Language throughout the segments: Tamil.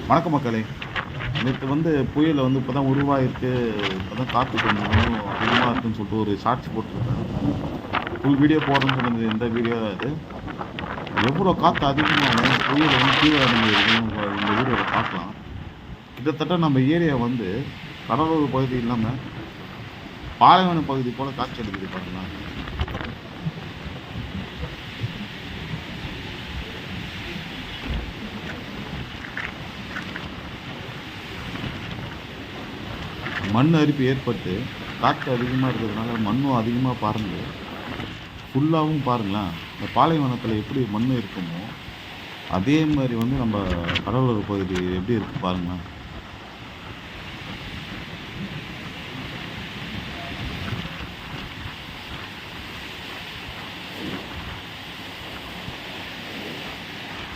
வணக்கம் மக்களே. நேற்று புயல் இப்போ தான் உருவாயிருக்கு. இப்போ தான் காற்று கொஞ்சம் அதிகமாக இருக்குன்னு சொல்லிட்டு ஒரு ஷார்ட்ஸ் போட்டிருக்கேன். ஃபுல் வீடியோ போடுறேன்னு சொன்னது இந்த வீடியோ தான் இது. எவ்வளோ காற்று அதிகமாகும், புயல் தீவிரமடைஞ்சிருக்குன்னு இந்த வீடியோவில் பார்க்கலாம். கிட்டத்தட்ட நம்ம ஏரியா கடலூர் பகுதி இல்லாமல் பாலைவன பகுதி போல் காட்சி அளிக்குது பாருங்களா. மண் அரிப்பு ஏற்பட்டு காற்று அதிகமாக இருக்கிறதுனால மண்ணும் அதிகமாக பறந்து ஃபுல்லாகவும் பாருங்களேன். இந்த பாலைவனத்தில் எப்படி மண் இருக்குமோ அதே மாதிரி நம்ம கடலூர் பகுதி எப்படி இருக்கு பாருங்களேன்.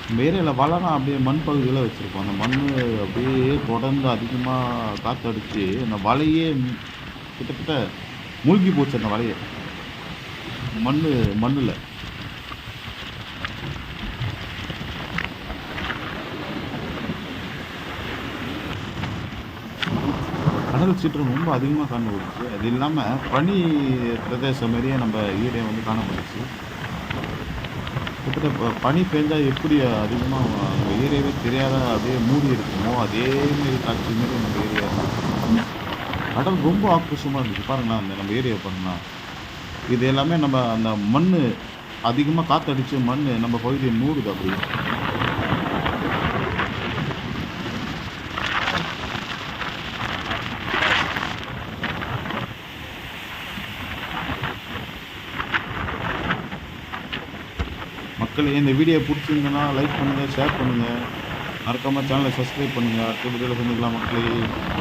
நம்ம ஏரியாவில் வளரம் அப்படியே மண் பகுதியில் வச்சுருக்கோம். அந்த மண் அப்படியே தொடர்ந்து அதிகமாக காற்றடிச்சு அந்த வலையே கிட்டத்தட்ட மூழ்கி போச்சு. அந்த வலையை மண்ணில் கடல் சீற்றம் ரொம்ப அதிகமாக காணப்படுச்சு. அது இல்லாமல் பனி பிரதேசம் மாதிரியே நம்ம ஏரியா காணப்படுச்சு. கிட்டத்தட்ட பனி பெஞ்சால் எப்படி அதிகமாக நம்ம ஏரியாவே தெரியாத அப்படியே மூடி இருக்குமோ அதே மாரி காட்சி மாரி நம்ம ஏரியா கடல் ரொம்ப ஆக்ரோஷமாக இருந்துச்சு பாருங்களா. அந்த நம்ம ஏரியா பாருங்களா. இது எல்லாமே நம்ம அந்த மண் அதிகமாக காற்றடிச்சு மண் நம்ம பகுதியை மூடுது. அப்படி மக்களே, இந்த வீடியோ பிடிச்சிருந்ததுன்னா லைக் பண்ணுங்கள், ஷேர் பண்ணுங்கள், மறக்காமல் சேனலை சப்ஸ்கிரைப் பண்ணுங்கள். அடுத்த வீடியோவில் சந்திக்கலாம் மக்களே.